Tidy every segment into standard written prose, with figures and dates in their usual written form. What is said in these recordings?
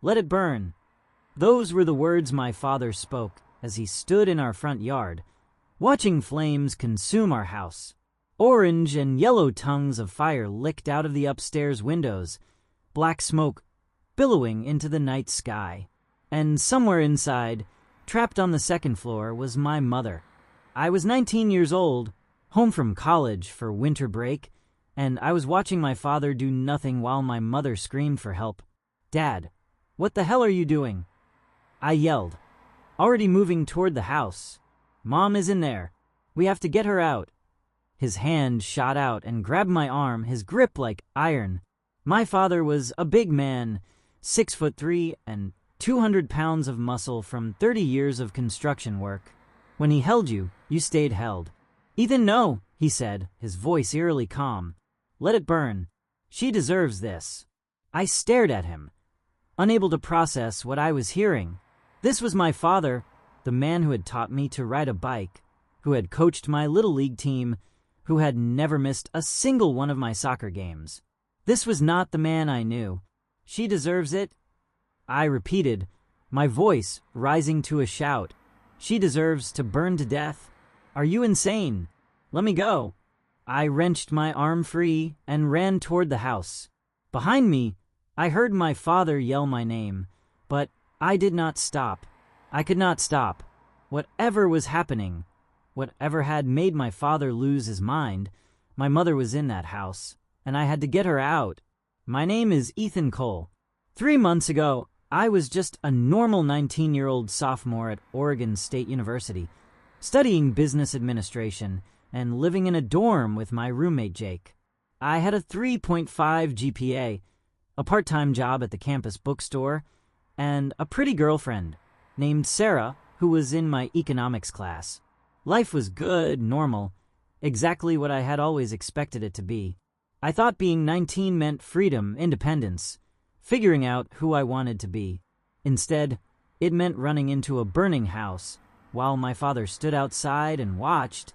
Let it burn." Those were the words my father spoke as he stood in our front yard, watching flames consume our house. Orange and yellow tongues of fire licked out of the upstairs windows, black smoke billowing into the night sky. And somewhere inside, trapped on the second floor, was my mother. I was 19 years old, home from college for winter break, and I was watching my father do nothing while my mother screamed for help. "Dad, what the hell are you doing?" I yelled, already moving toward the house. "Mom is in there. We have to get her out." His hand shot out and grabbed my arm, his grip like iron. My father was a big man, 6'3" and 200 pounds of muscle from 30 years of construction work. When he held you, you stayed held. "Ethan, no," he said, his voice eerily calm. "Let it burn. She deserves this." I stared at him, unable to process what I was hearing. This was my father, the man who had taught me to ride a bike, who had coached my little league team, who had never missed a single one of my soccer games. This was not the man I knew. "She deserves it," I repeated, my voice rising to a shout. "She deserves to burn to death. Are you insane? Let me go." I wrenched my arm free and ran toward the house. Behind me, I heard my father yell my name, but I did not stop. I could not stop. Whatever was happening, whatever had made my father lose his mind, my mother was in that house, and I had to get her out. My name is Ethan Cole. 3 months ago, I was just a normal 19-year-old sophomore at Oregon State University, studying business administration and living in a dorm with my roommate Jake. I had a 3.5 GPA, a part-time job at the campus bookstore, and a pretty girlfriend named Sarah who was in my economics class. Life was good, normal, exactly what I had always expected it to be. I thought being 19 meant freedom, independence, figuring out who I wanted to be. Instead, it meant running into a burning house while my father stood outside and watched,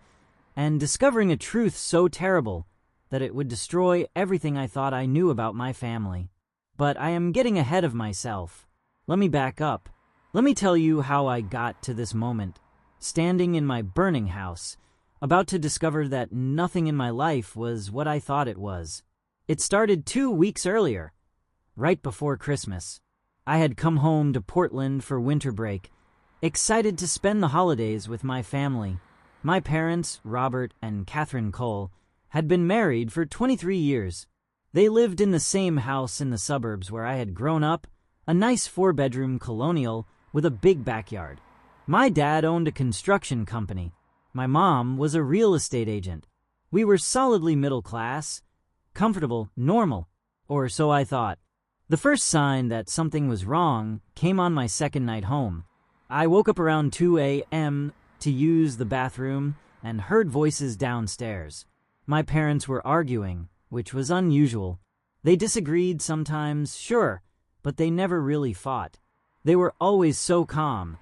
and discovering a truth so terrible that it would destroy everything I thought I knew about my family. But I am getting ahead of myself. Let me back up. Let me tell you how I got to this moment, standing in my burning house, about to discover that nothing in my life was what I thought it was. It started 2 weeks earlier, right before Christmas. I had come home to Portland for winter break, excited to spend the holidays with my family. My parents, Robert and Catherine Cole, had been married for 23 years. They lived in the same house in the suburbs where I had grown up, a nice 4-bedroom colonial with a big backyard. My dad owned a construction company. My mom was a real estate agent. We were solidly middle class, comfortable, normal, or so I thought. The first sign that something was wrong came on my second night home. I woke up around 2 a.m. to use the bathroom and heard voices downstairs. My parents were arguing, which was unusual. They disagreed sometimes, sure, but they never really fought. They were always so calm,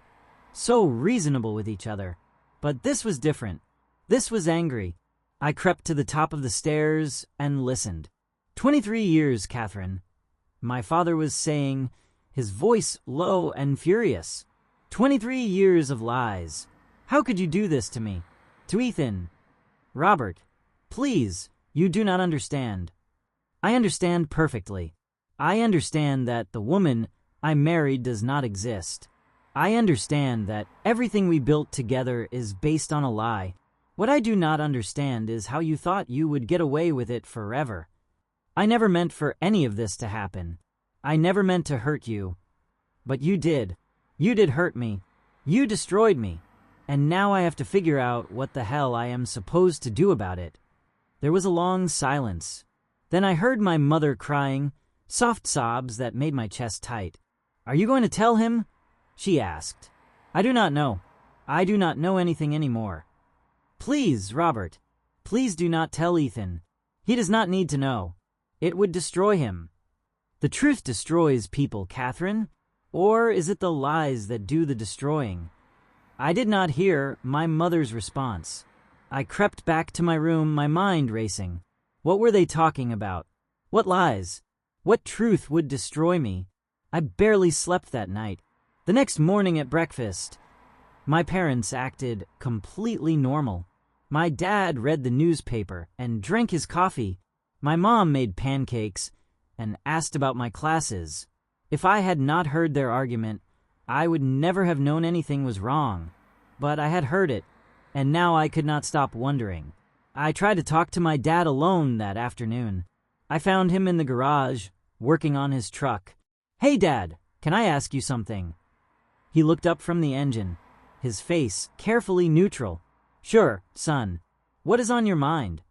so reasonable with each other. But this was different. This was angry. I crept to the top of the stairs and listened. 23 years, Catherine. My father was saying, his voice low and furious. 23 years of lies. How could you do this to me? To Ethan. Robert, please, you do not understand. I understand perfectly. I understand that the woman I married does not exist. I understand that everything we built together is based on a lie. What I do not understand is how you thought you would get away with it forever. I never meant for any of this to happen. I never meant to hurt you. But you did. You did hurt me. You destroyed me. And now I have to figure out what the hell I am supposed to do about it. There was a long silence. Then I heard my mother crying, soft sobs that made my chest tight. Are you going to tell him? She asked. I do not know. I do not know anything anymore. Please, Robert, please do not tell Ethan. He does not need to know. It would destroy him. The truth destroys people, Catherine. Or is it the lies that do the destroying? I did not hear my mother's response. I crept back to my room, my mind racing. What were they talking about? What lies? What truth would destroy me? I barely slept that night. The next morning at breakfast, my parents acted completely normal. My dad read the newspaper and drank his coffee. My mom made pancakes and asked about my classes. If I had not heard their argument, I would never have known anything was wrong. But I had heard it, and now I could not stop wondering. I tried to talk to my dad alone that afternoon. I found him in the garage, working on his truck. "Hey, Dad, can I ask you something?" He looked up from the engine, his face carefully neutral. "Sure, son. What is on your mind?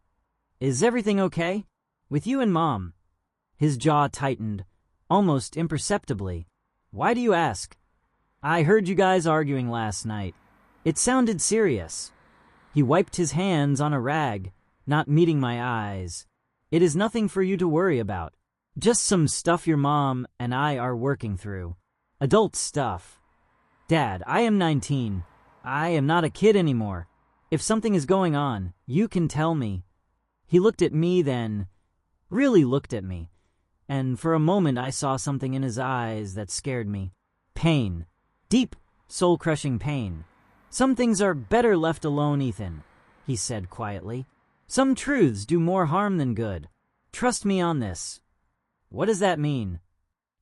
Is everything okay? With you and Mom?" His jaw tightened, almost imperceptibly. "Why do you ask?" "I heard you guys arguing last night. It sounded serious." He wiped his hands on a rag, not meeting my eyes. "It is nothing for you to worry about. Just some stuff your mom and I are working through. Adult stuff. Dad, I am 19. I am not a kid anymore. If something is going on, you can tell me." He looked at me then, really looked at me, and for a moment I saw something in his eyes that scared me. Pain. Deep, soul-crushing pain. "Some things are better left alone, Ethan," he said quietly. "Some truths do more harm than good. Trust me on this." "What does that mean?"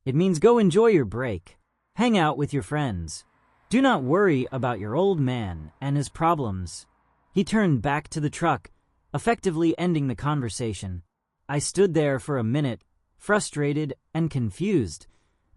"It means go enjoy your break. Hang out with your friends. Do not worry about your old man and his problems." He turned back to the truck, effectively ending the conversation. I stood there for a minute, frustrated and confused,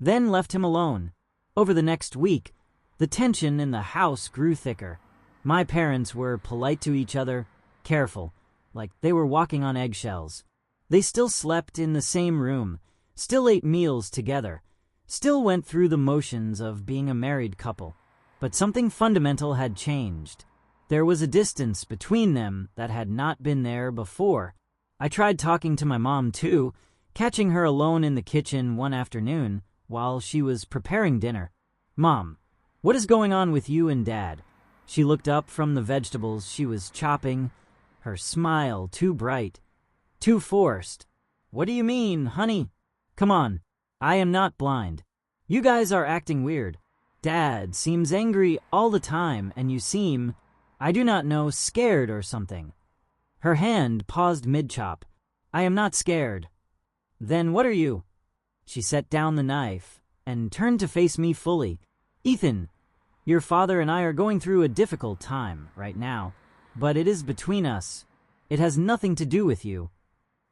then left him alone. Over the next week, the tension in the house grew thicker. My parents were polite to each other, careful, like they were walking on eggshells. They still slept in the same room, still ate meals together, still went through the motions of being a married couple. But something fundamental had changed. There was a distance between them that had not been there before. I tried talking to my mom too, catching her alone in the kitchen one afternoon while she was preparing dinner. "Mom, what is going on with you and Dad?" She looked up from the vegetables she was chopping, her smile too bright, too forced. "What do you mean, honey? Come on, I am not blind. You guys are acting weird. Dad seems angry all the time, and you seem, I do not know, scared or something." Her hand paused mid-chop. "I am not scared." "Then what are you?" She set down the knife and turned to face me fully. "Ethan, your father and I are going through a difficult time right now, but it is between us. It has nothing to do with you."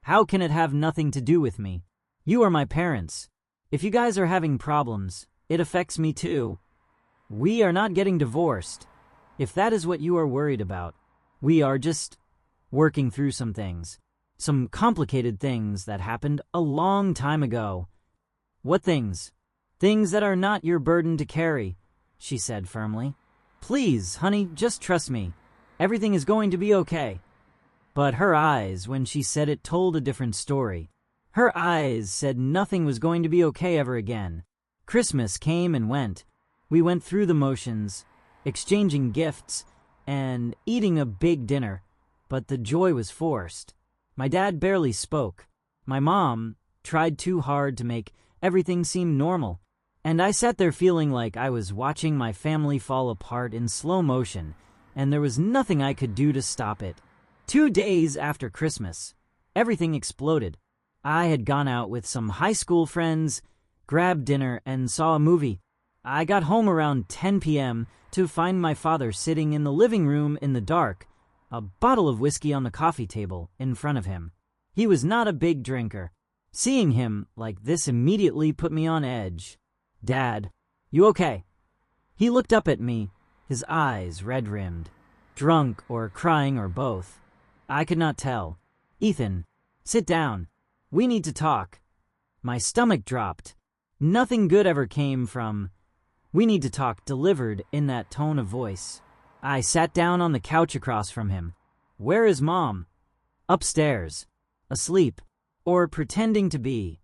"How can it have nothing to do with me? You are my parents. If you guys are having problems, it affects me too. We are not getting divorced, if that is what you are worried about. We are just working through some things, some complicated things that happened a long time ago." "What things?" "Things that are not your burden to carry," she said firmly. "Please, honey, just trust me. Everything is going to be okay." But her eyes, when she said it, told a different story. Her eyes said nothing was going to be okay ever again. Christmas came and went. We went through the motions, exchanging gifts and eating a big dinner, but the joy was forced. My dad barely spoke. My mom tried too hard to make everything seem normal, and I sat there feeling like I was watching my family fall apart in slow motion, and there was nothing I could do to stop it. 2 days after Christmas, everything exploded. I had gone out with some high school friends, grabbed dinner, and saw a movie. I got home around 10 p.m. to find my father sitting in the living room in the dark, a bottle of whiskey on the coffee table in front of him. He was not a big drinker. Seeing him like this immediately put me on edge. "Dad, you okay?" He looked up at me, his eyes red-rimmed. Drunk or crying or both. I could not tell. "Ethan, sit down. We need to talk." My stomach dropped. Nothing good ever came from "we need to talk" delivered in that tone of voice. I sat down on the couch across from him. "Where is Mom?" "Upstairs. Asleep. Or pretending to be."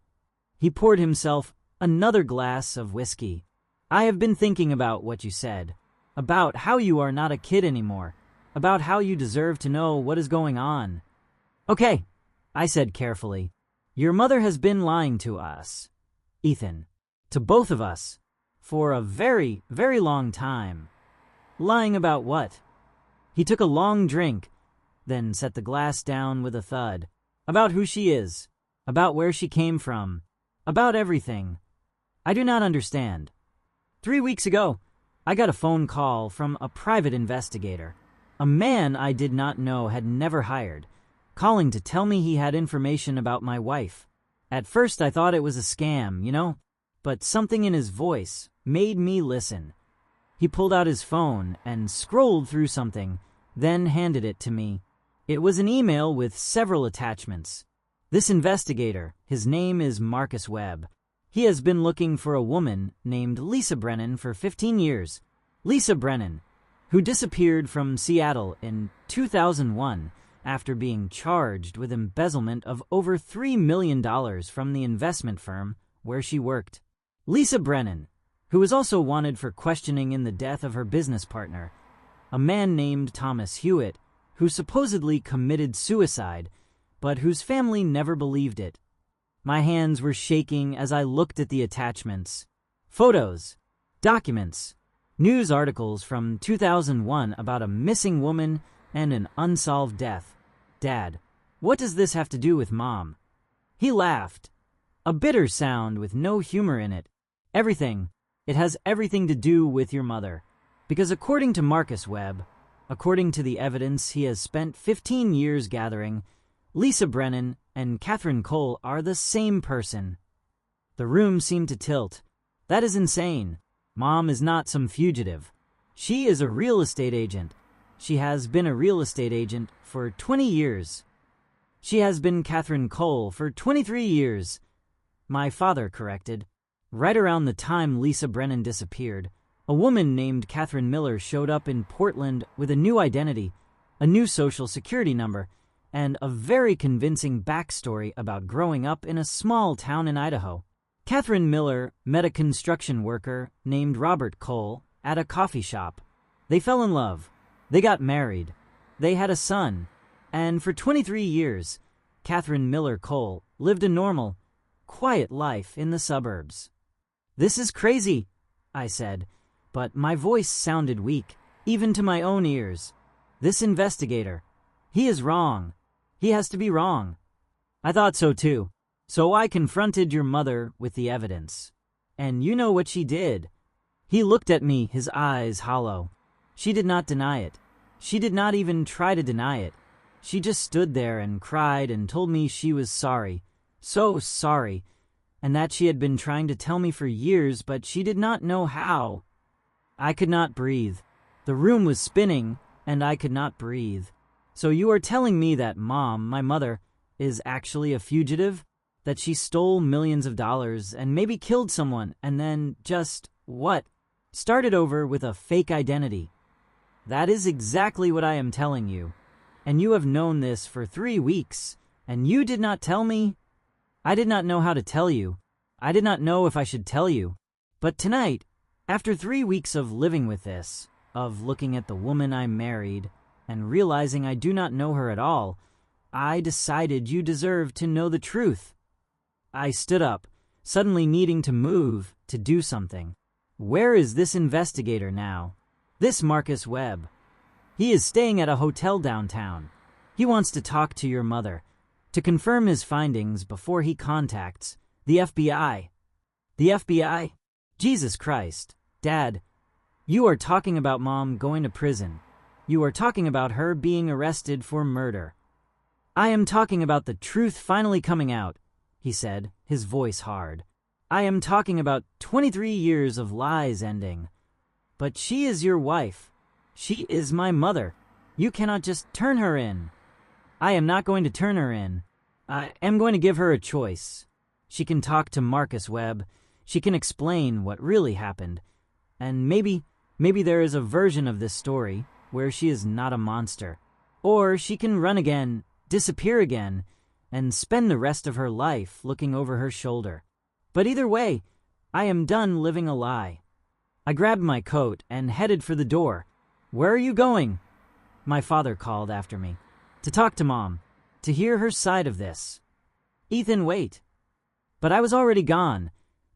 He poured himself another glass of whiskey. "I have been thinking about what you said. About how you are not a kid anymore. About how you deserve to know what is going on." "Okay," I said carefully. "Your mother has been lying to us, Ethan. To both of us. For a very, very long time. Lying about what? He took a long drink, then set the glass down with a thud. About who she is. About where she came from. About everything. I do not understand. 3 weeks ago, I got a phone call from a private investigator. A man I did not know, had never hired, calling to tell me he had information about my wife. At first I thought it was a scam, but something in his voice made me listen. He pulled out his phone and scrolled through something, then handed it to me. It was an email with several attachments. This investigator, his name is Marcus Webb. He has been looking for a woman named Lisa Brennan for 15 years. Lisa Brennan, who disappeared from Seattle in 2001 after being charged with embezzlement of over $3 million from the investment firm where she worked. Lisa Brennan, who was also wanted for questioning in the death of her business partner, a man named Thomas Hewitt, who supposedly committed suicide, but whose family never believed it. My hands were shaking as I looked at the attachments. Photos, documents, news articles from 2001 about a missing woman and an unsolved death. Dad, what does this have to do with Mom? He laughed, a bitter sound with no humor in it. Everything. It has everything to do with your mother. Because according to Marcus Webb, according to the evidence he has spent 15 years gathering, Lisa Brennan and Catherine Cole are the same person. The room seemed to tilt. That is insane. Mom is not some fugitive. She is a real estate agent. She has been a real estate agent for 20 years. She has been Catherine Cole for 23 years. My father corrected. Right around the time Lisa Brennan disappeared, a woman named Catherine Miller showed up in Portland with a new identity, a new social security number, and a very convincing backstory about growing up in a small town in Idaho. Catherine Miller met a construction worker named Robert Cole at a coffee shop. They fell in love. They got married. They had a son. And for 23 years, Catherine Miller Cole lived a normal, quiet life in the suburbs. This is crazy, I said, but my voice sounded weak, even to my own ears. This investigator, he is wrong. He has to be wrong. I thought so too. So I confronted your mother with the evidence. And you know what she did. He looked at me, his eyes hollow. She did not deny it. She did not even try to deny it. She just stood there and cried and told me she was sorry. So sorry. And that she had been trying to tell me for years, but she did not know how. I could not breathe. The room was spinning, and I could not breathe. So you are telling me that Mom, my mother, is actually a fugitive? That she stole millions of dollars and maybe killed someone and then just, what? Started over with a fake identity. That is exactly what I am telling you. And you have known this for 3 weeks, and you did not tell me? I did not know how to tell you. I did not know if I should tell you. But tonight, after 3 weeks of living with this, of looking at the woman I married, and realizing I do not know her at all, I decided you deserve to know the truth. I stood up, suddenly needing to move, to do something. Where is this investigator now? This Marcus Webb. He is staying at a hotel downtown. He wants to talk to your mother, to confirm his findings before he contacts the FBI. The FBI? Jesus Christ. Dad, you are talking about Mom going to prison. You are talking about her being arrested for murder. I am talking about the truth finally coming out, he said, his voice hard. I am talking about 23 years of lies ending. But she is your wife. She is my mother. You cannot just turn her in. I am not going to turn her in. I am going to give her a choice. She can talk to Marcus Webb. She can explain what really happened. And maybe there is a version of this story where she is not a monster. Or she can run again, disappear again, and spend the rest of her life looking over her shoulder. But either way, I am done living a lie. I grabbed my coat and headed for the door. Where are you going? My father called after me. To talk to Mom. To hear her side of this. Ethan, wait. But I was already gone.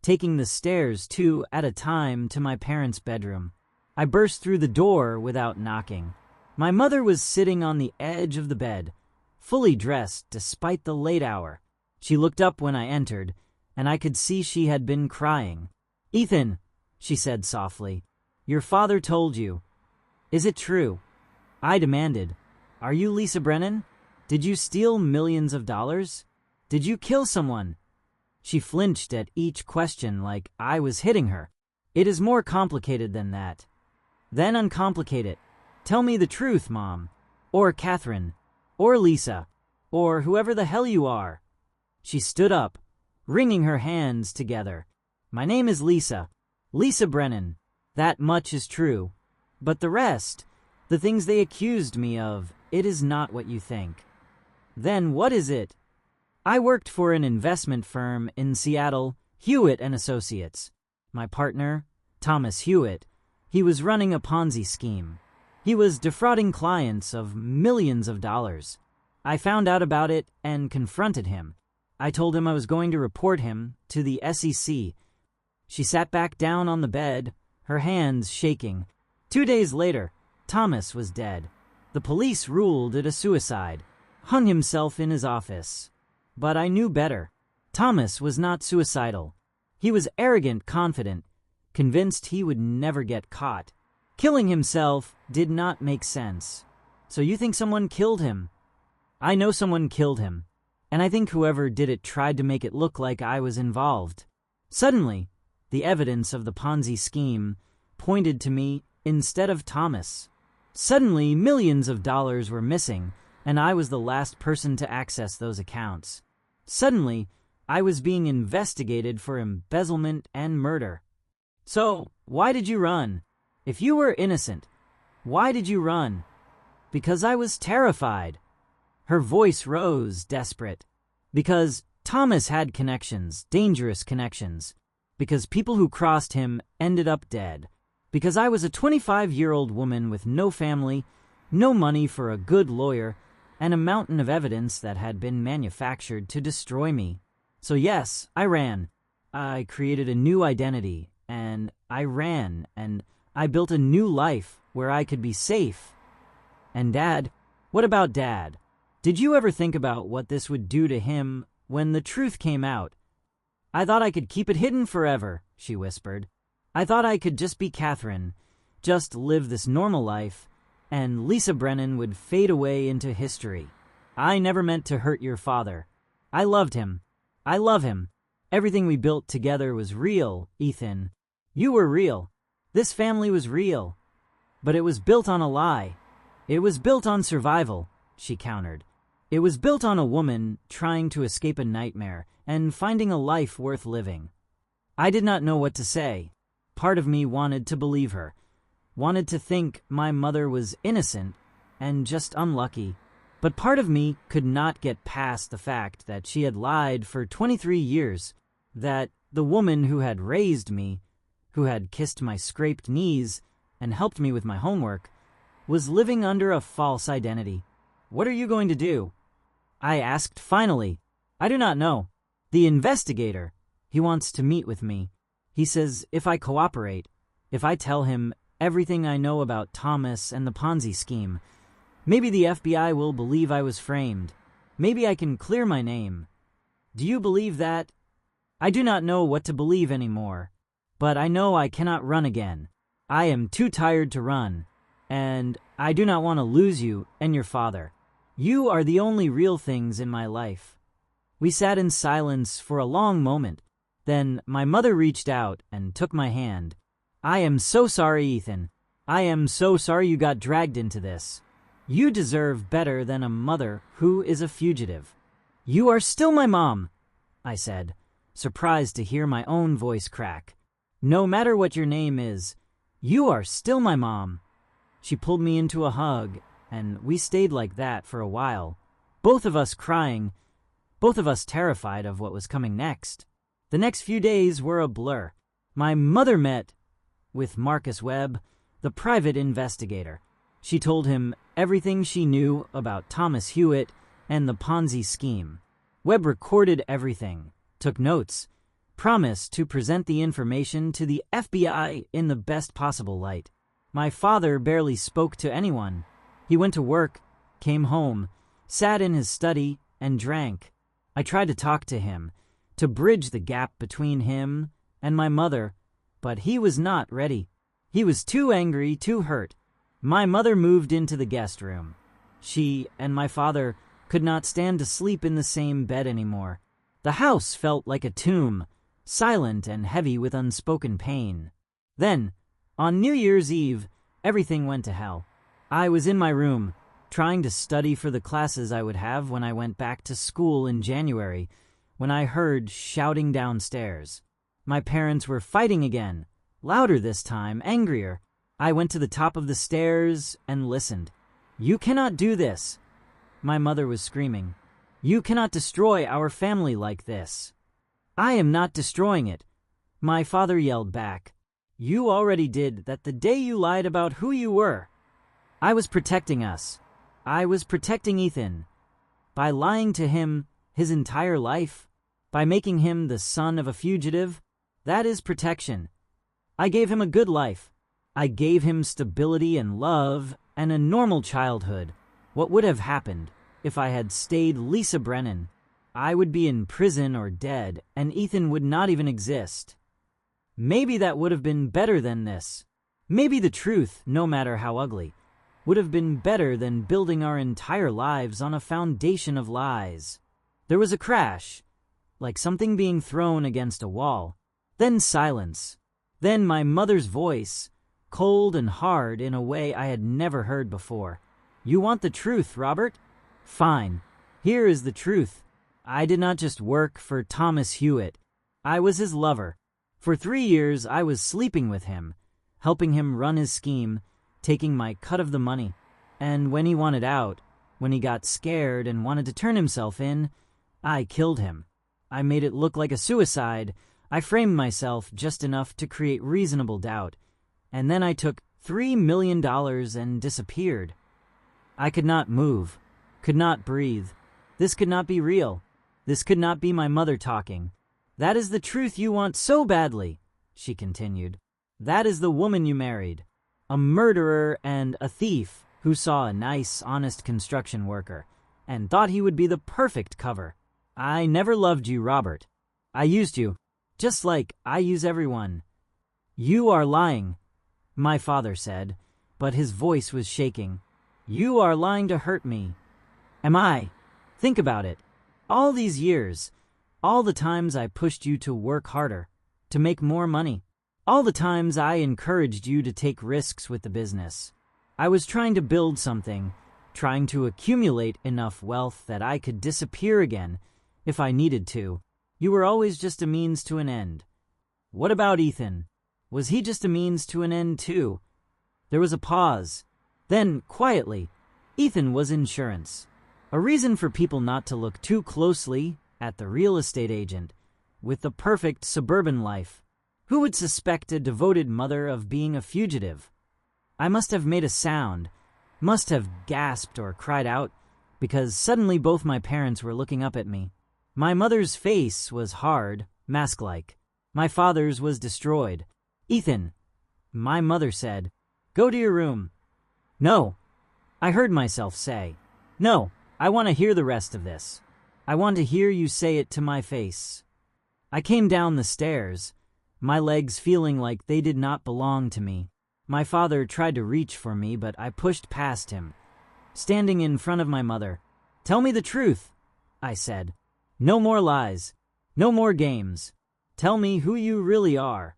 taking the stairs 2 at a time to my parents' bedroom. I burst through the door without knocking. My mother was sitting on the edge of the bed, fully dressed despite the late hour. She looked up when I entered, and I could see she had been crying. "Ethan," she said softly, "your father told you. Is it true?" I demanded, "Are you Lisa Brennan? Did you steal millions of dollars? Did you kill someone?" She flinched at each question like I was hitting her. "It is more complicated than that." "Then uncomplicate it. Tell me the truth, Mom. Or Catherine. Or Lisa. Or whoever the hell you are." She stood up, wringing her hands together. "My name is Lisa. Lisa Brennan. That much is true. But the rest, the things they accused me of, it is not what you think." "Then what is it?" "I worked for an investment firm in Seattle, Hewitt and Associates. My partner, Thomas Hewitt, he was running a Ponzi scheme. He was defrauding clients of millions of dollars. I found out about it and confronted him. I told him I was going to report him to the SEC. She sat back down on the bed, her hands shaking. 2 days later, Thomas was dead. The police ruled it a suicide, hung himself in his office. But I knew better. Thomas was not suicidal. He was arrogant, confident, convinced he would never get caught. Killing himself did not make sense. So you think someone killed him? I know someone killed him, and I think whoever did it tried to make it look like I was involved. Suddenly, the evidence of the Ponzi scheme pointed to me instead of Thomas. Suddenly, millions of dollars were missing, and I was the last person to access those accounts. Suddenly, I was being investigated for embezzlement and murder. So, why did you run? If you were innocent, why did you run? Because I was terrified. Her voice rose, desperate. Because Thomas had connections, dangerous connections. Because people who crossed him ended up dead. Because I was a 25-year-old woman with no family, no money for a good lawyer, and a mountain of evidence that had been manufactured to destroy me. So yes, I ran. I created a new identity, and I ran, and I built a new life where I could be safe. And Dad, what about Dad? Did you ever think about what this would do to him when the truth came out? "I thought I could keep it hidden forever," she whispered. "I thought I could just be Catherine, just live this normal life, and Lisa Brennan would fade away into history. I never meant to hurt your father. I loved him. I love him. Everything we built together was real, Ethan. You were real. This family was real. But it was built on a lie. It was built on survival," she countered. "It was built on a woman trying to escape a nightmare and finding a life worth living." I did not know what to say. Part of me wanted to believe her, wanted to think my mother was innocent and just unlucky. But part of me could not get past the fact that she had lied for 23 years, that the woman who had raised me, who had kissed my scraped knees and helped me with my homework, was living under a false identity. "What are you going to do?" I asked finally. "I do not know. The investigator, he wants to meet with me. He says if I cooperate, if I tell him everything I know about Thomas and the Ponzi scheme, maybe the FBI will believe I was framed. Maybe I can clear my name. Do you believe that?" I do not know what to believe anymore, but I know I cannot run again. I am too tired to run, and I do not want to lose you and your father. You are the only real things in my life. We sat in silence for a long moment. Then my mother reached out and took my hand. "I am so sorry, Ethan. I am so sorry you got dragged into this. You deserve better than a mother who is a fugitive." "You are still my mom," I said, surprised to hear my own voice crack. "No matter what your name is, you are still my mom." She pulled me into a hug, and we stayed like that for a while, both of us crying, both of us terrified of what was coming next. The next few days were a blur. My mother met with Marcus Webb, the private investigator. She told him everything she knew about Thomas Hewitt and the Ponzi scheme. Webb recorded everything, took notes, promised to present the information to the FBI in the best possible light. My father barely spoke to anyone. He went to work, came home, sat in his study, and drank. I tried to talk to him, to bridge the gap between him and my mother, but he was not ready. He was too angry, too hurt. My mother moved into the guest room. She and my father could not stand to sleep in the same bed anymore. The house felt like a tomb, silent and heavy with unspoken pain. Then, on New Year's Eve, everything went to hell. I was in my room, trying to study for the classes I would have when I went back to school in January, when I heard shouting downstairs. My parents were fighting again, louder this time, angrier. I went to the top of the stairs and listened. "You cannot do this," my mother was screaming. "You cannot destroy our family like this." "I am not destroying it," my father yelled back. "You already did that the day you lied about who you were." I was protecting us. I was protecting Ethan. By lying to him his entire life, by making him the son of a fugitive, that is protection. I gave him a good life. I gave him stability and love and a normal childhood. What would have happened if I had stayed Lisa Brennan? I would be in prison or dead, and Ethan would not even exist. Maybe that would have been better than this. Maybe the truth, no matter how ugly, would have been better than building our entire lives on a foundation of lies. There was a crash, like something being thrown against a wall. Then silence. Then my mother's voice, cold and hard in a way I had never heard before. "You want the truth, Robert? Fine. Here is the truth. I did not just work for Thomas Hewitt. I was his lover. For 3 years I was sleeping with him, helping him run his scheme, taking my cut of the money. And when he wanted out, when he got scared and wanted to turn himself in, I killed him. I made it look like a suicide. I framed myself just enough to create reasonable doubt. And then I took $3 million and disappeared. I could not move, could not breathe. This could not be real. This could not be my mother talking. That is the truth you want so badly," she continued. "That is the woman you married. A murderer and a thief who saw a nice, honest construction worker and thought he would be the perfect cover. I never loved you, Robert. I used you, just like I use everyone." "You are lying," my father said, but his voice was shaking. "You are lying to hurt me." "Am I? Think about it. All these years, all the times I pushed you to work harder, to make more money. All the times I encouraged you to take risks with the business. I was trying to build something, trying to accumulate enough wealth that I could disappear again if I needed to. You were always just a means to an end. What about Ethan? Was he just a means to an end too?" There was a pause. Then, quietly, Ethan was insurance. A reason for people not to look too closely at the real estate agent with the perfect suburban life. Who would suspect a devoted mother of being a fugitive? I must have made a sound, must have gasped or cried out, because suddenly both my parents were looking up at me. My mother's face was hard, mask-like. My father's was destroyed. "Ethan," my mother said, "go to your room." "No," I heard myself say. "No, I want to hear the rest of this. I want to hear you say it to my face." I came down the stairs, my legs feeling like they did not belong to me. My father tried to reach for me, but I pushed past him. Standing in front of my mother, "Tell me the truth," I said. "No more lies. No more games. Tell me who you really are."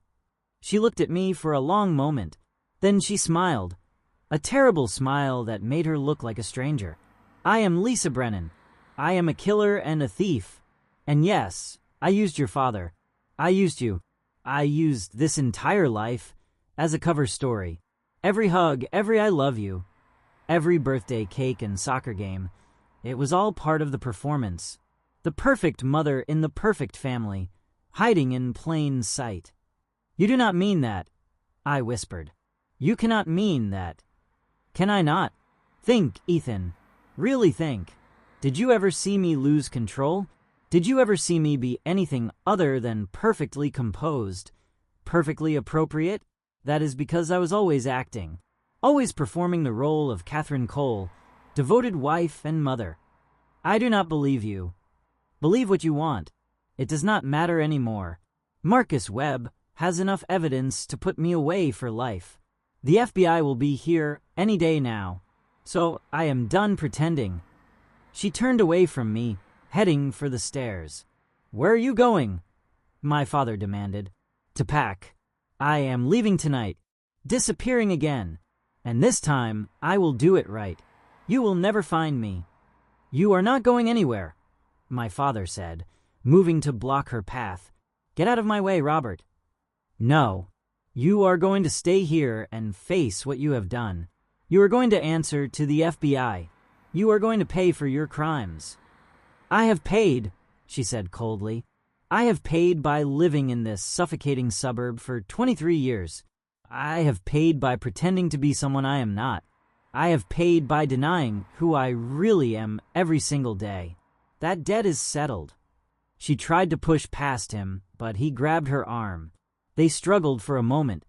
She looked at me for a long moment. Then she smiled. A terrible smile that made her look like a stranger. "I am Lisa Brennan. I am a killer and a thief. And yes, I used your father. I used you. I used this entire life as a cover story. Every hug, every I love you, every birthday cake and soccer game. It was all part of the performance. The perfect mother in the perfect family, hiding in plain sight." "You do not mean that," I whispered. "You cannot mean that." "Can I not? Think, Ethan. Really think. Did you ever see me lose control? Did you ever see me be anything other than perfectly composed? Perfectly appropriate? That is because I was always acting, always performing the role of Catherine Cole, devoted wife and mother. I do not believe you. Believe what you want. It does not matter anymore. Marcus Webb has enough evidence to put me away for life. The FBI will be here any day now, so I am done pretending. She turned away from me, heading for the stairs. Where are you going? My father demanded. To pack. I am leaving tonight, disappearing again, and this time I will do it right. You will never find me. You are not going anywhere, my father said, moving to block her path. Get out of my way, Robert. No. You are going to stay here and face what you have done. You are going to answer to the FBI. You are going to pay for your crimes. I have paid, she said coldly. I have paid by living in this suffocating suburb for 23 years. I have paid by pretending to be someone I am not. I have paid by denying who I really am every single day. That debt is settled. She tried to push past him, but he grabbed her arm. They struggled for a moment,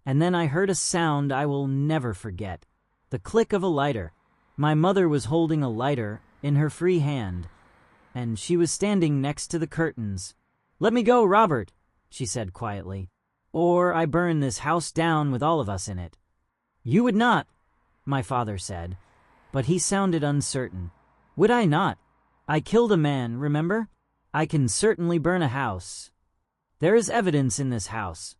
and then I heard a sound I will never forget. The click of a lighter. My mother was holding a lighter in her free hand, and she was standing next to the curtains. Let me go, Robert, she said quietly, or I burn this house down with all of us in it. You would not, my father said, but he sounded uncertain. Would I not? I killed a man, remember? I can certainly burn a house. There is evidence in this house,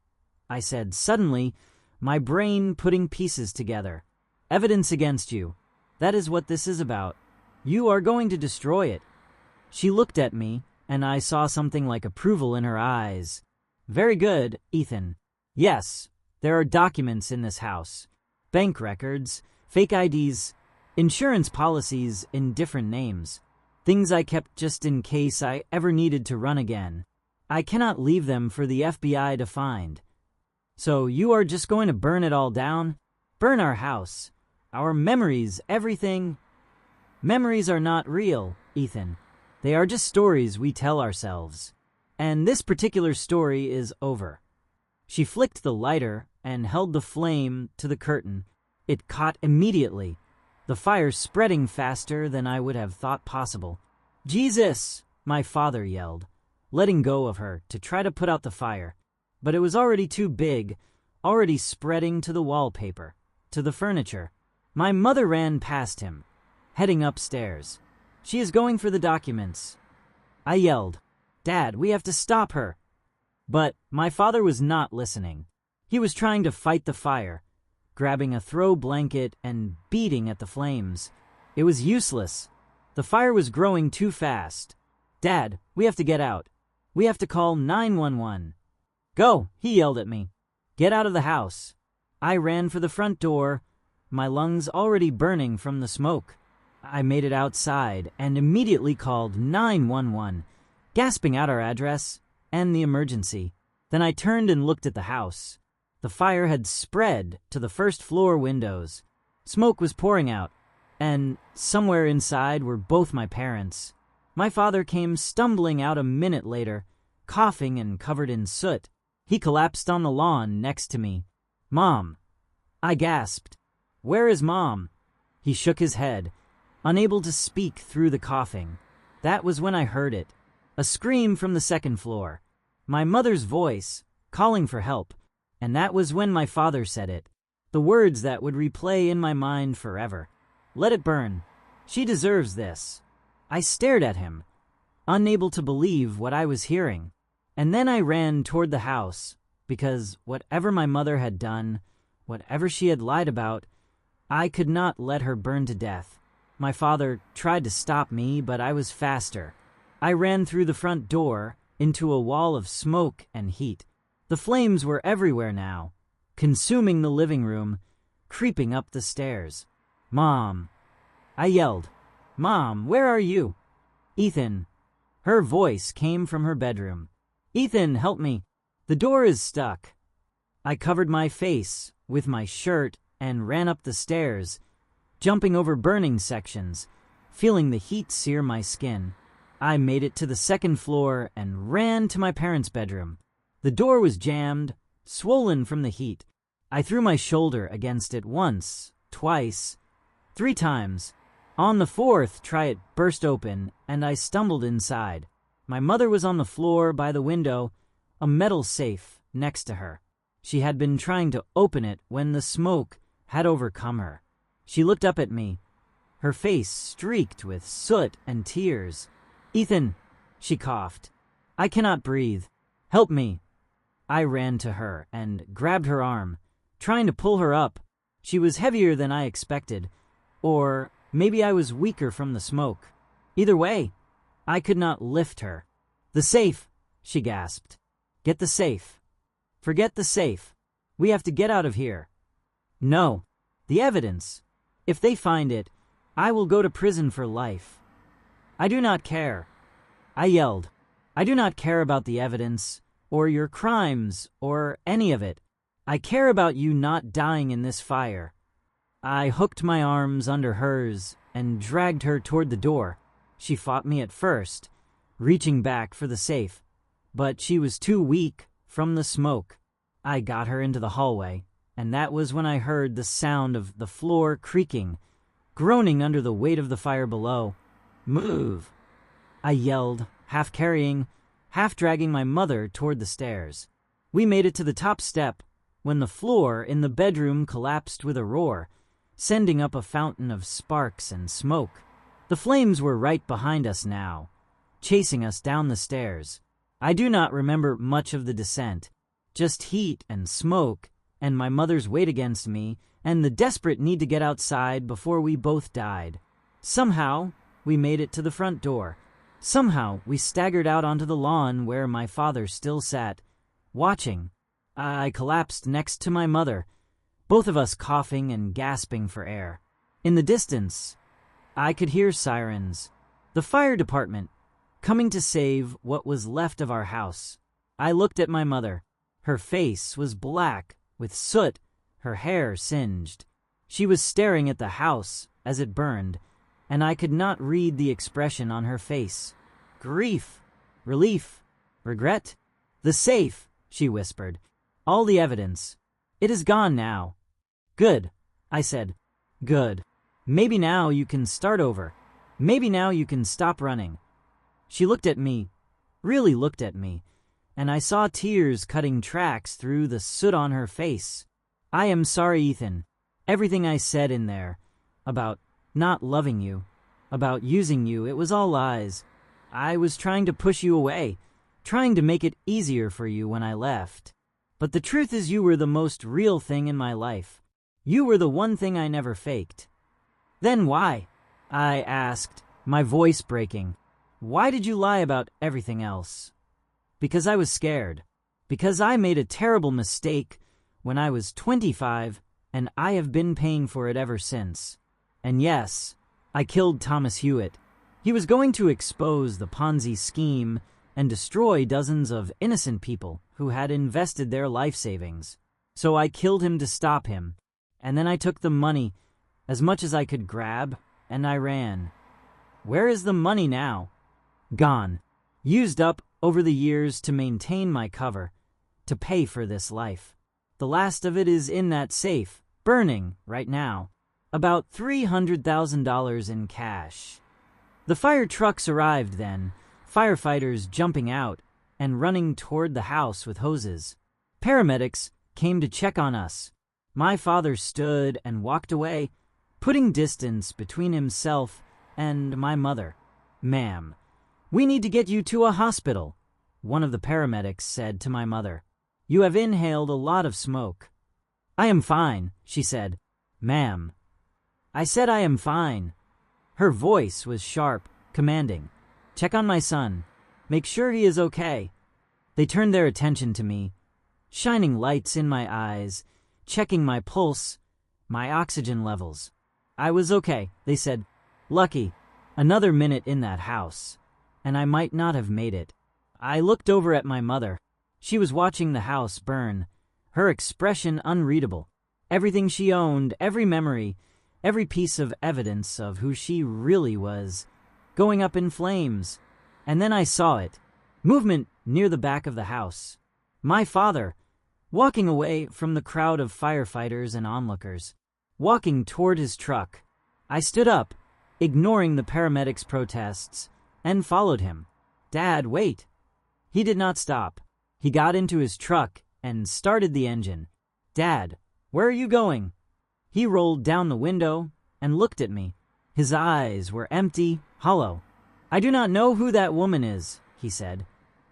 I said suddenly, my brain putting pieces together. Evidence against you. That is what this is about. You are going to destroy it. She looked at me, and I saw something like approval in her eyes. Very good, Ethan. Yes, there are documents in this house. Bank records, fake IDs, insurance policies in different names. Things I kept just in case I ever needed to run again. I cannot leave them for the FBI to find. So you are just going to burn it all down? Burn our house. Our memories, everything. Memories are not real, Ethan. They are just stories we tell ourselves. And this particular story is over. She flicked the lighter and held the flame to the curtain. It caught immediately, the fire spreading faster than I would have thought possible. Jesus! My father yelled, letting go of her to try to put out the fire. But it was already too big, already spreading to the wallpaper, to the furniture. My mother ran past him, heading upstairs. She is going for the documents. I yelled, Dad, we have to stop her. But my father was not listening. He was trying to fight the fire, grabbing a throw blanket and beating at the flames. It was useless. The fire was growing too fast. Dad, we have to get out. We have to call 911. Go, he yelled at me. Get out of the house. I ran for the front door, my lungs already burning from the smoke. I made it outside and immediately called 911, gasping out our address and the emergency. Then I turned and looked at the house. The fire had spread to the first floor windows. Smoke was pouring out, and somewhere inside were both my parents. My father came stumbling out a minute later, coughing and covered in soot. He collapsed on the lawn next to me. Mom. I gasped. Where is Mom? He shook his head, unable to speak through the coughing. That was when I heard it. A scream from the second floor. My mother's voice, calling for help. And that was when my father said it. The words that would replay in my mind forever. Let it burn. She deserves this. I stared at him, unable to believe what I was hearing. And then I ran toward the house, because whatever my mother had done, whatever she had lied about, I could not let her burn to death. My father tried to stop me, but I was faster. I ran through the front door into a wall of smoke and heat. The flames were everywhere now, consuming the living room, creeping up the stairs. Mom. I yelled. Mom, where are you? Ethan. Her voice came from her bedroom. Ethan, help me. The door is stuck. I covered my face with my shirt and ran up the stairs, jumping over burning sections, feeling the heat sear my skin. I made it to the second floor and ran to my parents' bedroom. The door was jammed, swollen from the heat. I threw my shoulder against it once, twice, 3 times. On the 4th try it burst open, and I stumbled inside. My mother was on the floor by the window, a metal safe next to her. She had been trying to open it when the smoke had overcome her. She looked up at me, her face streaked with soot and tears. "Ethan," she coughed. "I cannot breathe. Help me." I ran to her and grabbed her arm, trying to pull her up. She was heavier than I expected, or maybe I was weaker from the smoke. Either way, I could not lift her. "The safe," she gasped. "Get the safe." "Forget the safe. We have to get out of here." "No. The evidence. If they find it, I will go to prison for life." "I do not care," I yelled. "I do not care about the evidence, or your crimes, or any of it. I care about you not dying in this fire." I hooked my arms under hers and dragged her toward the door. She fought me at first, reaching back for the safe, but she was too weak from the smoke. I got her into the hallway, and that was when I heard the sound of the floor creaking, groaning under the weight of the fire below. "Move!" I yelled, half carrying, half dragging my mother toward the stairs. We made it to the top step when the floor in the bedroom collapsed with a roar, sending up a fountain of sparks and smoke. The flames were right behind us now, chasing us down the stairs. I do not remember much of the descent, just heat and smoke and my mother's weight against me and the desperate need to get outside before we both died. Somehow, we made it to the front door. Somehow, we staggered out onto the lawn where my father still sat, watching. I collapsed next to my mother, both of us coughing and gasping for air. In the distance, I could hear sirens. The fire department, coming to save what was left of our house. I looked at my mother. Her face was black with soot, her hair singed. She was staring at the house as it burned, and I could not read the expression on her face. Grief, relief, regret. "The safe," she whispered. "All the evidence. It is gone now." "Good," I said. "Good. Maybe now you can start over. Maybe now you can stop running." She looked at me, really looked at me, and I saw tears cutting tracks through the soot on her face. "I am sorry, Ethan. Everything I said in there, about not loving you, about using you, it was all lies. I was trying to push you away, trying to make it easier for you when I left. But the truth is you were the most real thing in my life. You were the one thing I never faked." "Then why?" I asked, my voice breaking. "Why did you lie about everything else?" "Because I was scared. Because I made a terrible mistake when I was 25, and I have been paying for it ever since. And yes, I killed Thomas Hewitt. He was going to expose the Ponzi scheme and destroy dozens of innocent people who had invested their life savings. So I killed him to stop him, and then I took the money, as much as I could grab, and I ran. Where is the money now? Gone. Used up over the years to maintain my cover, to pay for this life. The last of it is in that safe, burning right now. About $300,000 in cash. The fire trucks arrived then, firefighters jumping out and running toward the house with hoses. Paramedics came to check on us. My father stood and walked away, putting distance between himself and my mother. "Ma'am, we need to get you to a hospital," one of the paramedics said to my mother. "You have inhaled a lot of smoke." "I am fine," she said. "Ma'am." I said I am fine. Her voice was sharp, commanding. "Check on my son. Make sure he is okay." They turned their attention to me, shining lights in my eyes, checking my pulse, my oxygen levels. I was okay, they said. Lucky. Another minute in that house, and I might not have made it. I looked over at my mother. She was watching the house burn, her expression unreadable. Everything she owned, every memory, every piece of evidence of who she really was, going up in flames. And then I saw it. Movement near the back of the house. My father, walking away from the crowd of firefighters and onlookers, walking toward his truck. I stood up, ignoring the paramedics' protests, and followed him. Dad, wait. He did not stop. He got into his truck and started the engine. Dad, where are you going? He rolled down the window and looked at me. His eyes were empty, hollow. I do not know who that woman is, he said,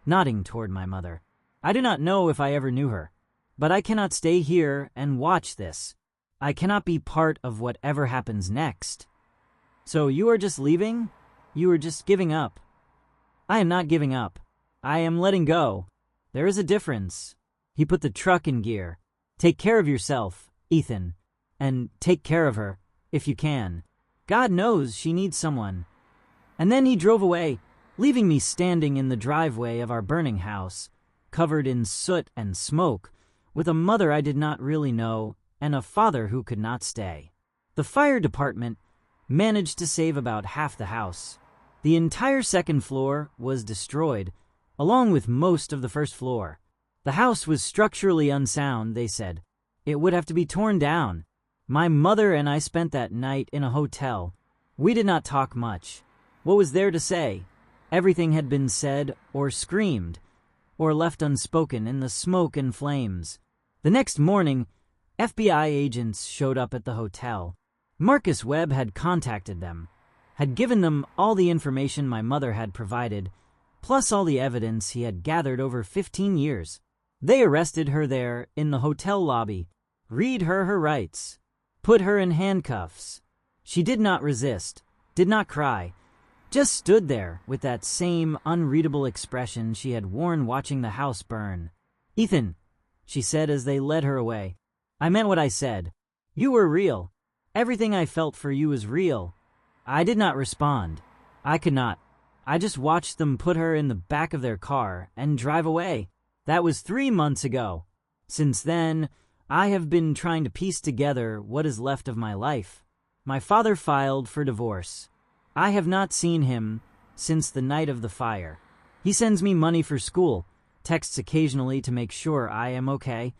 nodding toward my mother. I do not know if I ever knew her, but I cannot stay here and watch this. I cannot be part of whatever happens next. So you are just leaving? You are just giving up? I am not giving up. I am letting go. There is a difference. He put the truck in gear. Take care of yourself, Ethan, and take care of her, if you can. God knows she needs someone. And then he drove away, leaving me standing in the driveway of our burning house, covered in soot and smoke, with a mother I did not really know and a father who could not stay. The fire department managed to save about half the house. The entire second floor was destroyed, along with most of the first floor. The house was structurally unsound, they said. It would have to be torn down. My mother and I spent that night in a hotel. We did not talk much. What was there to say? Everything had been said or screamed, or left unspoken in the smoke and flames. The next morning, FBI agents showed up at the hotel. Marcus Webb had contacted them, had given them all the information my mother had provided, plus all the evidence he had gathered over 15 years. They arrested her there in the hotel lobby, read her rights, put her in handcuffs. She did not resist, did not cry, just stood there with that same unreadable expression she had worn watching the house burn. Ethan, she said as they led her away, I meant what I said. You were real. Everything I felt for you was real. I did not respond. I could not. I just watched them put her in the back of their car and drive away. That was 3 months ago. Since then, I have been trying to piece together what is left of my life. My father filed for divorce. I have not seen him since the night of the fire. He sends me money for school, texts occasionally to make sure I am okay,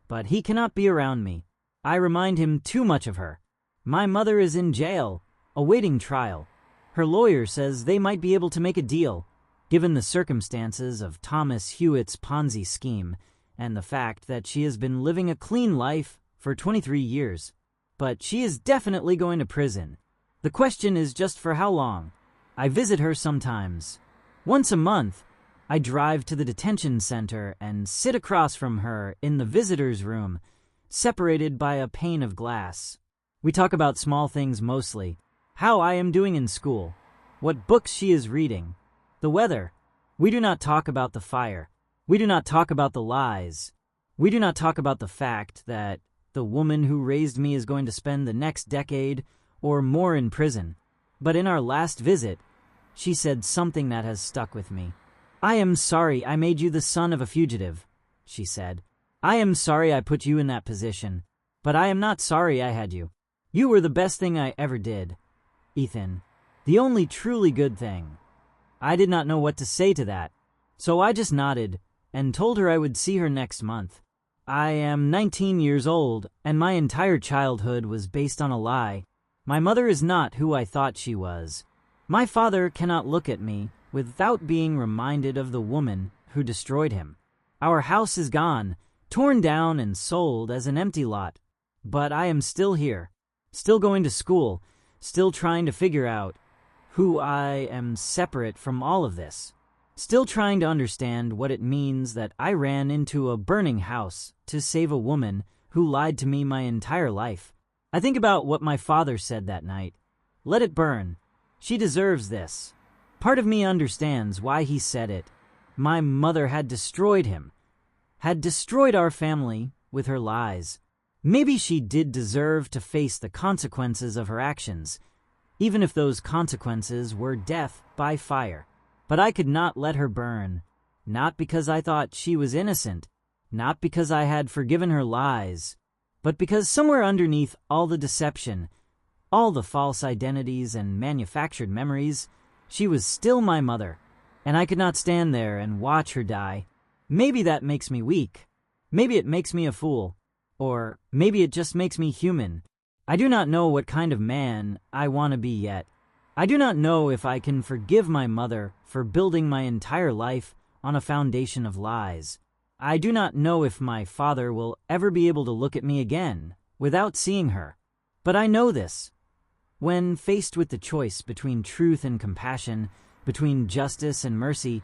but he cannot be around me. I remind him too much of her. My mother is in jail, awaiting trial. Her lawyer says they might be able to make a deal, given the circumstances of Thomas Hewitt's Ponzi scheme and the fact that she has been living a clean life for 23 years. But she is definitely going to prison. The question is just for how long. I visit her sometimes. Once a month, I drive to the detention center and sit across from her in the visitor's room, separated by a pane of glass. We talk about small things mostly. How I am doing in school. What books she is reading. The weather. We do not talk about the fire. We do not talk about the lies. We do not talk about the fact that the woman who raised me is going to spend the next decade or more in prison. But in our last visit, she said something that has stuck with me. I am sorry I made you the son of a fugitive, she said. I am sorry I put you in that position, but I am not sorry I had you. You were the best thing I ever did, Ethan. The only truly good thing. I did not know what to say to that, so I just nodded and told her I would see her next month. I am 19 years old, and my entire childhood was based on a lie. My mother is not who I thought she was. My father cannot look at me without being reminded of the woman who destroyed him. Our house is gone, torn down and sold as an empty lot. But I am still here, still going to school, still trying to figure out who I am separate from all of this. Still trying to understand what it means that I ran into a burning house to save a woman who lied to me my entire life. I think about what my father said that night. Let it burn. She deserves this. Part of me understands why he said it. My mother had destroyed him, had destroyed our family with her lies. Maybe she did deserve to face the consequences of her actions, even if those consequences were death by fire. But I could not let her burn, not because I thought she was innocent, not because I had forgiven her lies, but because somewhere underneath all the deception, all the false identities and manufactured memories, she was still my mother, and I could not stand there and watch her die. Maybe that makes me weak. Maybe it makes me a fool. Or maybe it just makes me human. I do not know what kind of man I want to be yet. I do not know if I can forgive my mother for building my entire life on a foundation of lies. I do not know if my father will ever be able to look at me again without seeing her. But I know this. When faced with the choice between truth and compassion, between justice and mercy,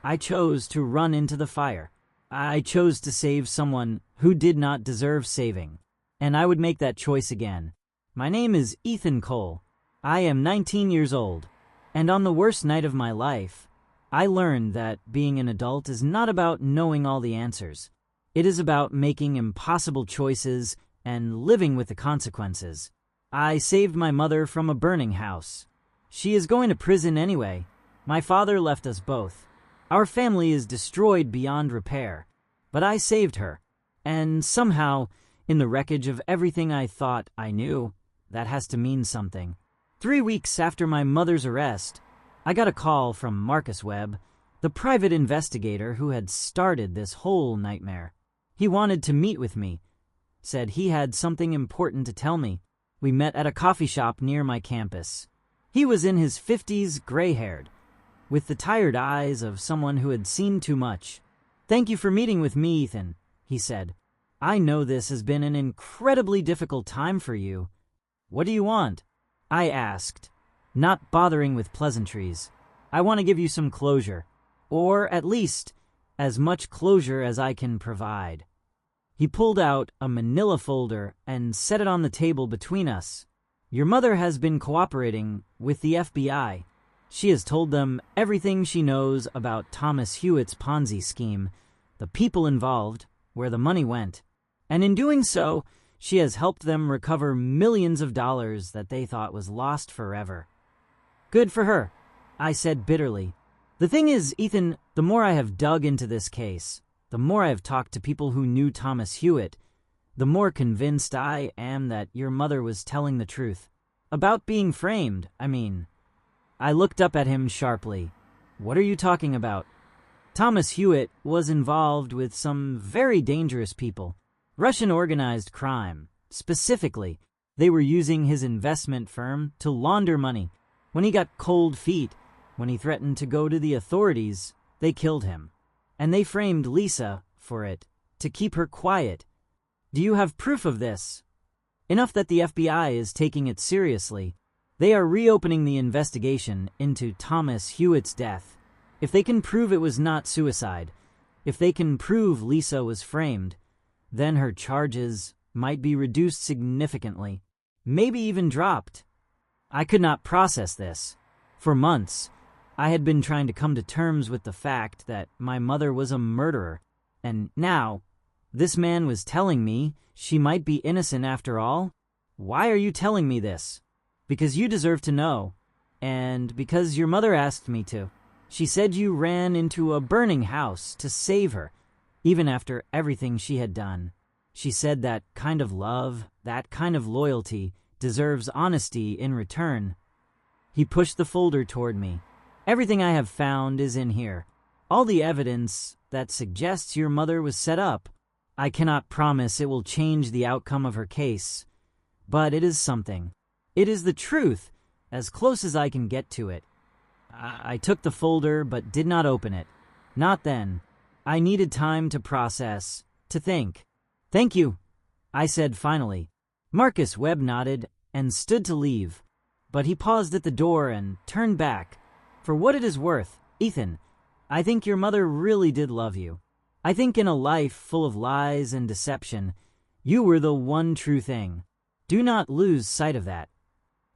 I chose to run into the fire. I chose to save someone who did not deserve saving, and I would make that choice again. My name is Ethan Cole. I am 19 years old, and on the worst night of my life, I learned that being an adult is not about knowing all the answers. It is about making impossible choices and living with the consequences. I saved my mother from a burning house. She is going to prison anyway. My father left us both. Our family is destroyed beyond repair. But I saved her. And somehow, in the wreckage of everything I thought I knew, that has to mean something. 3 weeks after my mother's arrest, I got a call from Marcus Webb, the private investigator who had started this whole nightmare. He wanted to meet with me, said he had something important to tell me. We met at a coffee shop near my campus. He was in his 50s, gray-haired, with the tired eyes of someone who had seen too much. "Thank you for meeting with me, Ethan," he said. "I know this has been an incredibly difficult time for you. What do you want?" I asked, not bothering with pleasantries. "I want to give you some closure, or at least as much closure as I can provide." He pulled out a manila folder and set it on the table between us. "Your mother has been cooperating with the FBI. She has told them everything she knows about Thomas Hewitt's Ponzi scheme, the people involved, where the money went. And in doing so, she has helped them recover millions of dollars that they thought was lost forever." "Good for her," I said bitterly. "The thing is, Ethan, the more I have dug into this case, the more I have talked to people who knew Thomas Hewitt, the more convinced I am that your mother was telling the truth. About being framed, I mean." I looked up at him sharply. "What are you talking about?" "Thomas Hewitt was involved with some very dangerous people. Russian organized crime. Specifically, they were using his investment firm to launder money. When he got cold feet, when he threatened to go to the authorities, they killed him. And they framed Lisa for it, to keep her quiet. Do you have proof of this?" "Enough that the FBI is taking it seriously. They are reopening the investigation into Thomas Hewitt's death. If they can prove it was not suicide, if they can prove Lisa was framed, then her charges might be reduced significantly, maybe even dropped." I could not process this. For months, I had been trying to come to terms with the fact that my mother was a murderer, and now, this man was telling me she might be innocent after all? "Why are you telling me this?" "Because you deserve to know, and because your mother asked me to. She said you ran into a burning house to save her, even after everything she had done. She said that kind of love, that kind of loyalty, deserves honesty in return." He pushed the folder toward me. "Everything I have found is in here. All the evidence that suggests your mother was set up. I cannot promise it will change the outcome of her case, but it is something. It is the truth, as close as I can get to it." I took the folder but did not open it. Not then. I needed time to process, to think. "Thank you," I said finally. Marcus Webb nodded and stood to leave, but he paused at the door and turned back. "For what it is worth, Ethan, I think your mother really did love you. I think in a life full of lies and deception, you were the one true thing. Do not lose sight of that."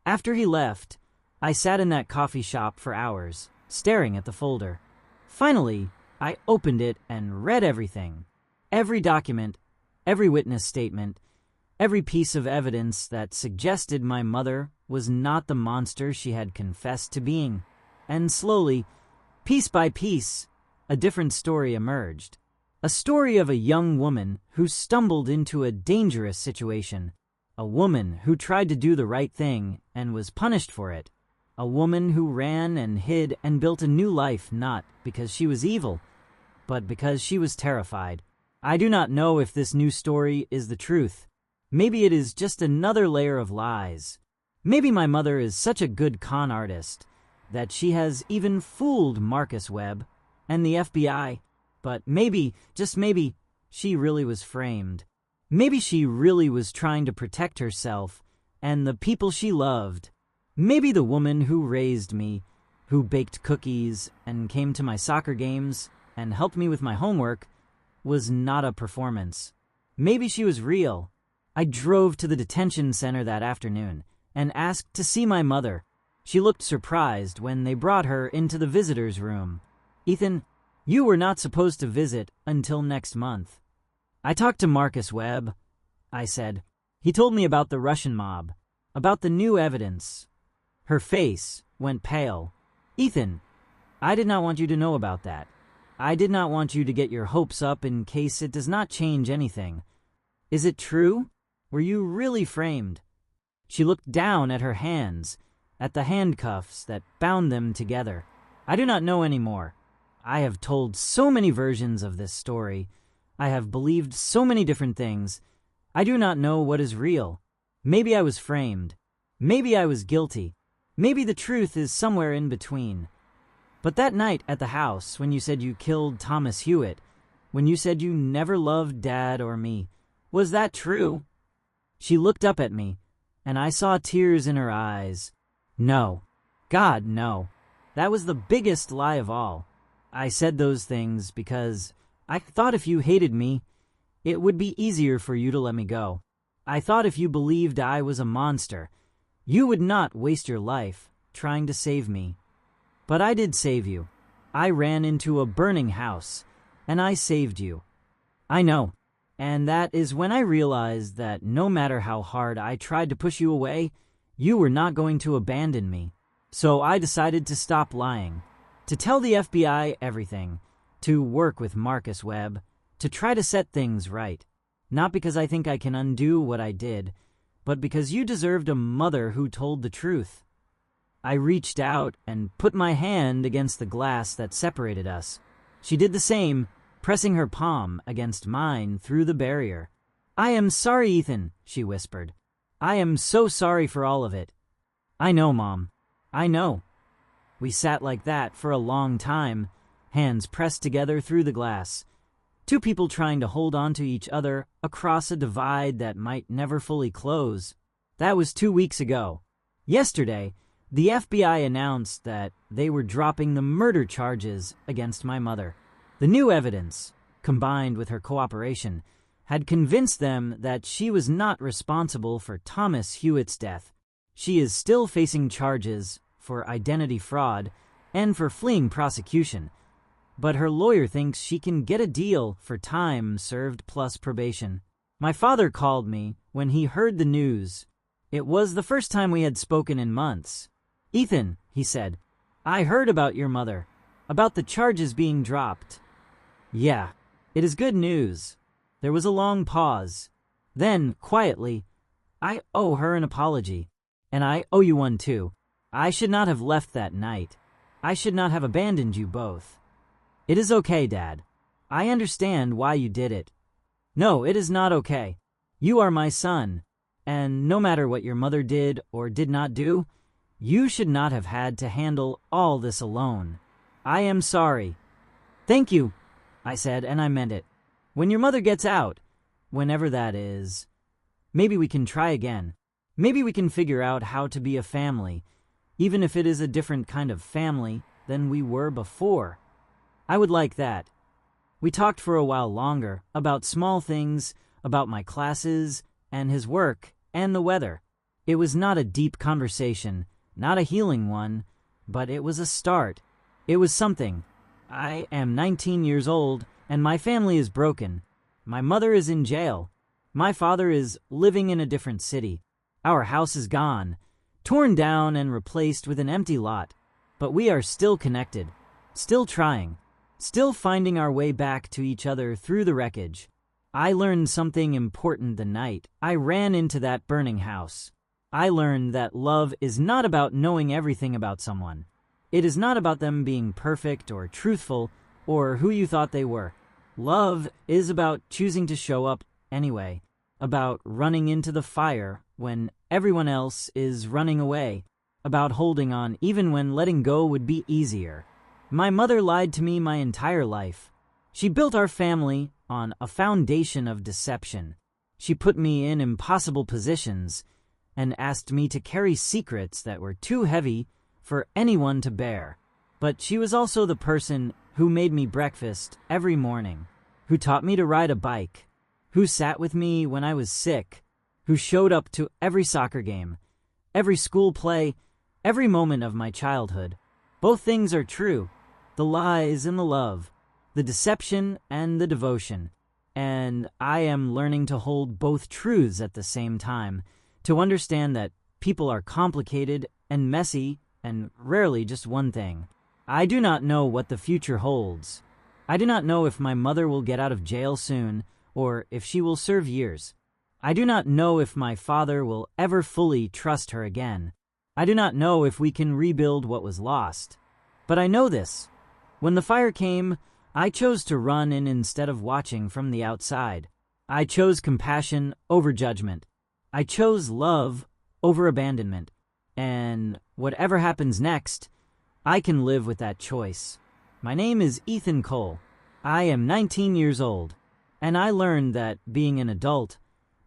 After he left, I sat in that coffee shop for hours, staring at the folder. Finally, I opened it and read everything. Every document, every witness statement, every piece of evidence that suggested my mother was not the monster she had confessed to being. And slowly, piece by piece, a different story emerged. A story of a young woman who stumbled into a dangerous situation. A woman who tried to do the right thing and was punished for it. A woman who ran and hid and built a new life not because she was evil, but because she was terrified. I do not know if this new story is the truth. Maybe it is just another layer of lies. Maybe my mother is such a good con artist that she has even fooled Marcus Webb and the FBI. But maybe, just maybe, she really was framed. Maybe she really was trying to protect herself and the people she loved. Maybe the woman who raised me, who baked cookies and came to my soccer games and helped me with my homework, was not a performance. Maybe she was real. I drove to the detention center that afternoon and asked to see my mother. She looked surprised when they brought her into the visitor's room. "Ethan, you were not supposed to visit until next month." "I talked to Marcus Webb," I said. "He told me about the Russian mob, about the new evidence." Her face went pale. "Ethan, I did not want you to know about that. I did not want you to get your hopes up in case it does not change anything. Is it true? Were you really framed?" She looked down at her hands, at the handcuffs that bound them together. "I do not know anymore. I have told so many versions of this story. I have believed so many different things. I do not know what is real. Maybe I was framed. Maybe I was guilty. Maybe the truth is somewhere in between. But that night at the house, when you said you killed Thomas Hewitt, when you said you never loved Dad or me, was that true?" She looked up at me, and I saw tears in her eyes. "No. God, no. That was the biggest lie of all. I said those things because I thought if you hated me, it would be easier for you to let me go. I thought if you believed I was a monster, you would not waste your life trying to save me. But I did save you. I ran into a burning house, and I saved you. I know. And that is when I realized that no matter how hard I tried to push you away, you were not going to abandon me. So I decided to stop lying, to tell the FBI everything, to work with Marcus Webb, to try to set things right. Not because I think I can undo what I did, but because you deserved a mother who told the truth." I reached out and put my hand against the glass that separated us. She did the same, pressing her palm against mine through the barrier. "I am sorry, Ethan," she whispered. "I am so sorry for all of it." "I know, Mom. I know." We sat like that for a long time, hands pressed together through the glass. Two people trying to hold on to each other across a divide that might never fully close. That was 2 weeks ago. Yesterday, the FBI announced that they were dropping the murder charges against my mother. The new evidence, combined with her cooperation, had convinced them that she was not responsible for Thomas Hewitt's death. She is still facing charges for identity fraud and for fleeing prosecution, but her lawyer thinks she can get a deal for time served plus probation. My father called me when he heard the news. It was the first time we had spoken in months. "Ethan," he said, "I heard about your mother, about the charges being dropped." "Yeah, it is good news." There was a long pause. Then, quietly, "I owe her an apology, and I owe you one too. I should not have left that night. I should not have abandoned you both." "It is okay, Dad. I understand why you did it." "No, it is not okay. You are my son, and no matter what your mother did or did not do, you should not have had to handle all this alone. I am sorry." "Thank you," I said, and I meant it. "When your mother gets out, whenever that is, maybe we can try again. Maybe we can figure out how to be a family, even if it is a different kind of family than we were before. I would like that." We talked for a while longer about small things, about my classes and his work and the weather. It was not a deep conversation, not a healing one, but it was a start. It was something. I am 19 years old, and my family is broken. My mother is in jail. My father is living in a different city. Our house is gone, torn down and replaced with an empty lot. But we are still connected, still trying, still finding our way back to each other through the wreckage. I learned something important the night I ran into that burning house. I learned that love is not about knowing everything about someone. It is not about them being perfect or truthful or who you thought they were. Love is about choosing to show up anyway, about running into the fire when everyone else is running away, about holding on even when letting go would be easier. My mother lied to me my entire life. She built our family on a foundation of deception. She put me in impossible positions and asked me to carry secrets that were too heavy for anyone to bear. But she was also the person who made me breakfast every morning, who taught me to ride a bike, who sat with me when I was sick, who showed up to every soccer game, every school play, every moment of my childhood. Both things are true, the lies and the love, the deception and the devotion. And I am learning to hold both truths at the same time, to understand that people are complicated and messy and rarely just one thing. I do not know what the future holds. I do not know if my mother will get out of jail soon or if she will serve years. I do not know if my father will ever fully trust her again. I do not know if we can rebuild what was lost. But I know this. When the fire came, I chose to run in instead of watching from the outside. I chose compassion over judgment. I chose love over abandonment. And whatever happens next, I can live with that choice. My name is Ethan Cole. I am 19 years old, and I learned that being an adult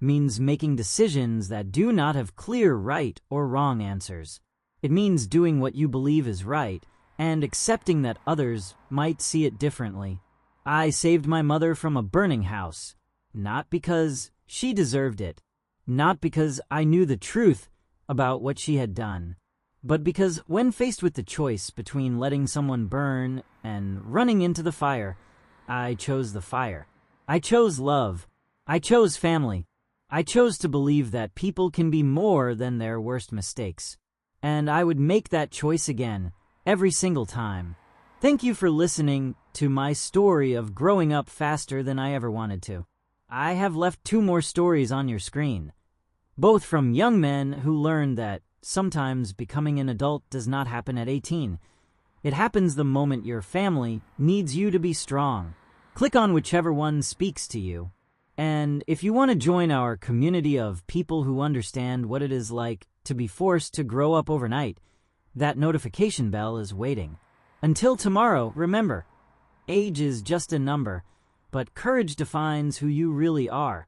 means making decisions that do not have clear right or wrong answers. It means doing what you believe is right and accepting that others might see it differently. I saved my mother from a burning house, not because she deserved it, not because I knew the truth about what she had done, but because when faced with the choice between letting someone burn and running into the fire, I chose the fire. I chose love. I chose family. I chose to believe that people can be more than their worst mistakes. And I would make that choice again, every single time. Thank you for listening to my story of growing up faster than I ever wanted to. I have left 2 more stories on your screen, both from young men who learned that sometimes becoming an adult does not happen at 18. It happens the moment your family needs you to be strong. Click on whichever one speaks to you. And if you want to join our community of people who understand what it is like to be forced to grow up overnight, that notification bell is waiting. Until tomorrow, remember, age is just a number, but courage defines who you really are.